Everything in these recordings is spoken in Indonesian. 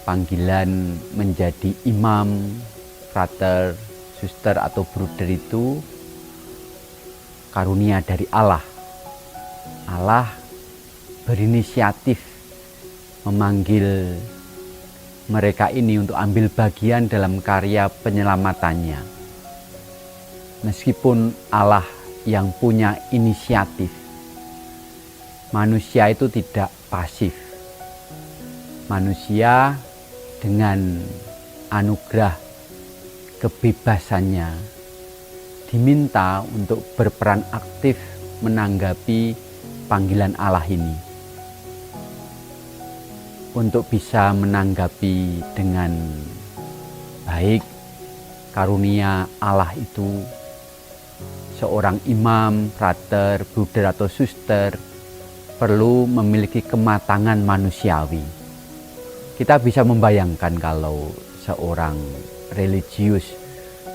panggilan menjadi imam, frater, suster atau bruder itu karunia dari Allah. Allah berinisiatif memanggil mereka ini untuk ambil bagian dalam karya penyelamatannya. Meskipun Allah yang punya inisiatif, manusia itu tidak pasif. Manusia dengan anugerah kebebasannya diminta untuk berperan aktif menanggapi panggilan Allah ini. Untuk bisa menanggapi dengan baik karunia Allah itu, seorang imam, frater, bruder atau suster perlu memiliki kematangan manusiawi. Kita bisa membayangkan kalau seorang religius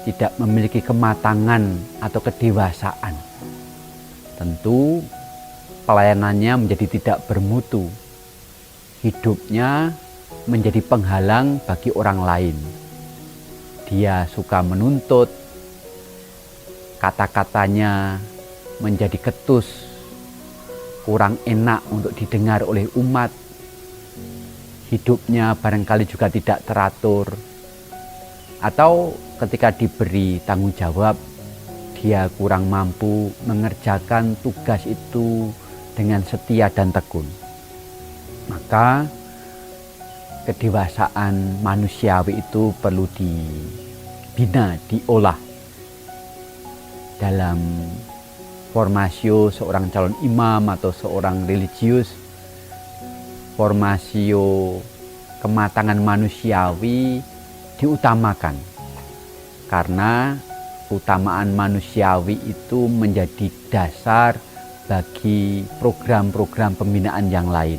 tidak memiliki kematangan atau kedewasaan, tentu pelayanannya menjadi tidak bermutu. Hidupnya menjadi penghalang bagi orang lain. Dia suka menuntut, kata-katanya menjadi ketus, kurang enak untuk didengar oleh umat. Hidupnya barangkali juga tidak teratur, atau ketika diberi tanggung jawab, dia kurang mampu mengerjakan tugas itu dengan setia dan tekun. Maka kedewasaan manusiawi itu perlu dibina, diolah dalam formasio seorang calon imam atau seorang religius. Formasio kematangan manusiawi diutamakan karena utamaan manusiawi itu menjadi dasar bagi program-program pembinaan yang lain.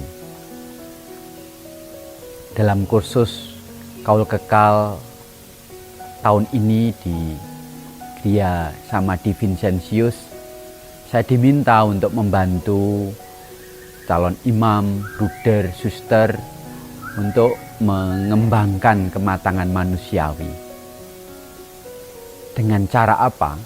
Dalam kursus Kaul Kekal tahun ini di Gria Samadhi Vincentius, saya diminta untuk membantu calon imam, bruder, suster untuk mengembangkan kematangan manusiawi. Dengan cara apa?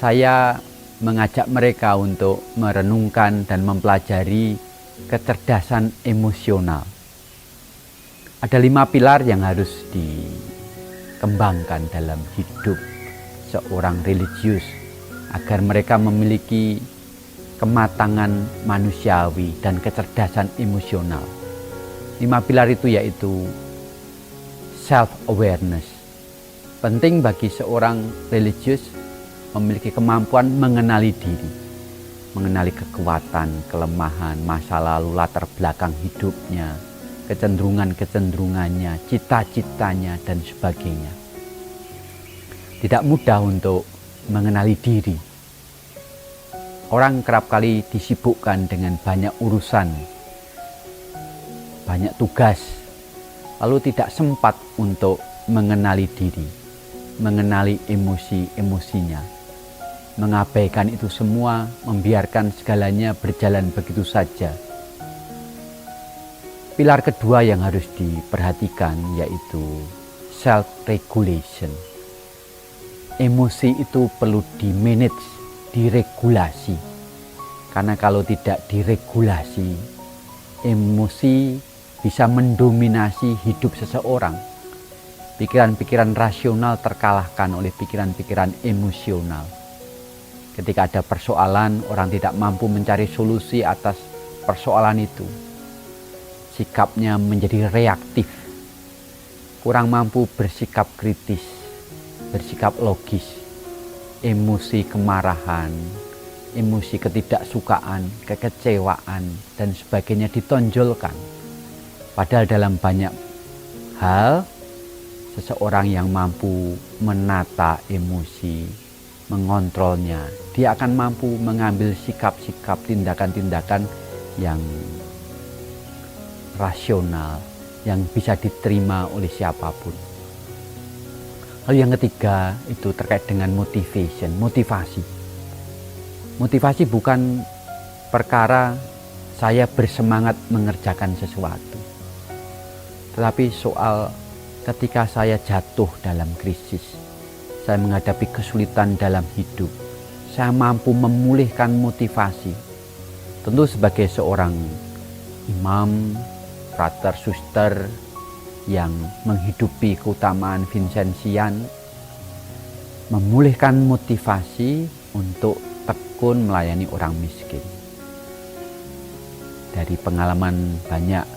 Saya mengajak mereka untuk merenungkan dan mempelajari kecerdasan emosional. Ada 5 pilar yang harus dikembangkan dalam hidup seorang religius agar mereka memiliki kematangan manusiawi dan kecerdasan emosional. 5 pilar itu yaitu self-awareness. Penting bagi seorang religius memiliki kemampuan mengenali diri, mengenali kekuatan, kelemahan, masa lalu, latar belakang hidupnya, kecenderungannya, cita-citanya, dan sebagainya. Tidak mudah untuk mengenali diri. Orang kerap kali disibukkan dengan banyak urusan, banyak tugas, lalu tidak sempat untuk mengenali diri, mengenali emosi-emosinya, mengabaikan itu semua, membiarkan segalanya berjalan begitu saja. Pilar kedua yang harus diperhatikan yaitu self-regulation. Emosi itu perlu di-manage, diregulasi. Karena kalau tidak diregulasi, emosi bisa mendominasi hidup seseorang. Pikiran-pikiran rasional terkalahkan oleh pikiran-pikiran emosional. Ketika ada persoalan, orang tidak mampu mencari solusi atas persoalan itu. Sikapnya menjadi reaktif, kurang mampu bersikap kritis, bersikap logis. Emosi kemarahan, emosi ketidaksukaan, kekecewaan, dan sebagainya ditonjolkan. Padahal dalam banyak hal, seseorang yang mampu menata emosi, mengontrolnya, dia akan mampu mengambil sikap-sikap, tindakan-tindakan yang rasional, yang bisa diterima oleh siapapun. Lalu yang ketiga itu terkait dengan motivation, motivasi. Motivasi bukan perkara saya bersemangat mengerjakan sesuatu. tetapi soal ketika saya jatuh dalam krisis, saya menghadapi kesulitan dalam hidup, saya mampu memulihkan motivasi. Tentu sebagai seorang imam, frater, suster yang menghidupi keutamaan Vincentian, memulihkan motivasi untuk tekun melayani orang miskin. Dari pengalaman banyak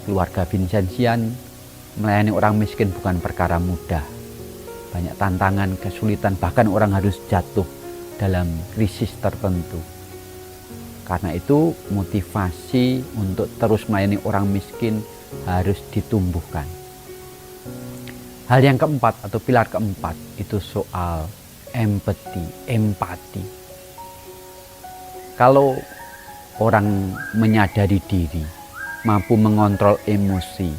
keluarga Vincentian, melayani orang miskin bukan perkara mudah. Banyak tantangan, kesulitan, bahkan orang harus jatuh dalam krisis tertentu. Karena itu motivasi untuk terus melayani orang miskin harus ditumbuhkan. Hal yang keempat atau pilar keempat itu soal empati. Kalau orang menyadari diri, mampu mengontrol emosi,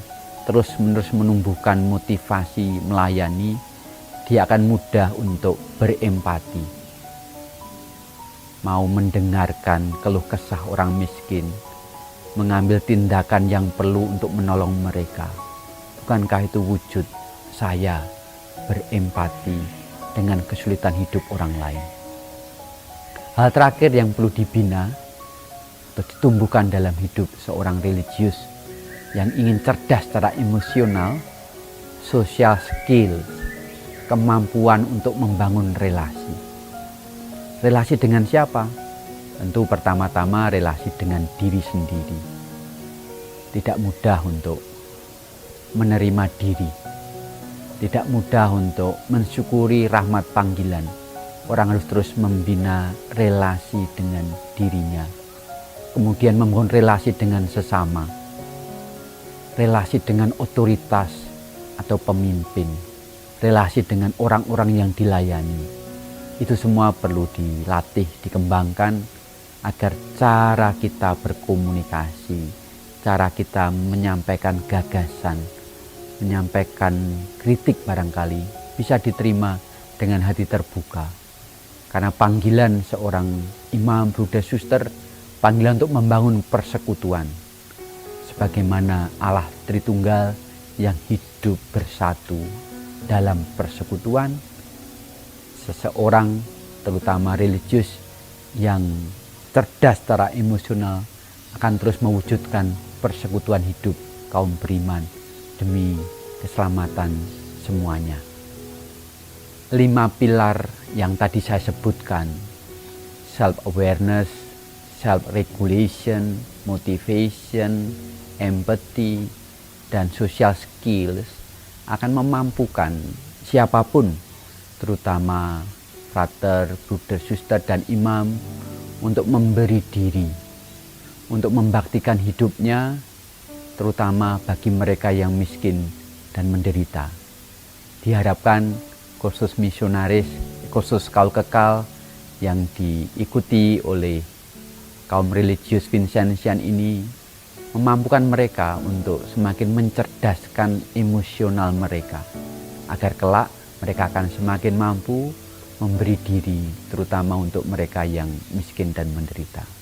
terus-menerus menumbuhkan motivasi melayani, dia akan mudah untuk berempati. Mau mendengarkan keluh kesah orang miskin, mengambil tindakan yang perlu untuk menolong mereka. Bukankah itu wujud saya berempati dengan kesulitan hidup orang lain? Hal terakhir yang perlu dibina atau ditumbuhkan dalam hidup seorang religius yang ingin cerdas secara emosional, social skills, kemampuan untuk membangun relasi. Relasi dengan siapa? Tentu pertama-tama relasi dengan diri sendiri. Tidak mudah untuk menerima diri. Tidak mudah untuk mensyukuri rahmat panggilan. Orang harus terus membina relasi dengan dirinya. Kemudian membangun relasi dengan sesama. Relasi dengan otoritas atau pemimpin. Relasi dengan orang-orang yang dilayani. Itu semua perlu dilatih, dikembangkan agar cara kita berkomunikasi, cara kita menyampaikan gagasan, menyampaikan kritik barangkali bisa diterima dengan hati terbuka. Karena panggilan seorang imam, bruder, suster, panggilan untuk membangun persekutuan. Sebagaimana Allah Tritunggal yang hidup bersatu dalam persekutuan, seseorang terutama religius yang cerdas secara emosional akan terus mewujudkan persekutuan hidup kaum beriman demi keselamatan semuanya. 5 pilar yang tadi saya sebutkan, self-awareness, self-regulation, motivation, empathy, dan social skills akan memampukan siapapun, terutama frater, bruder, suster, dan imam, untuk memberi diri, untuk membaktikan hidupnya, terutama bagi mereka yang miskin dan menderita. Diharapkan kursus misionaris, kursus kaul kekal yang diikuti oleh kaum religius Vincentian ini memampukan mereka untuk semakin mencerdaskan emosional mereka, agar kelak mereka akan semakin mampu memberi diri, terutama untuk mereka yang miskin dan menderita.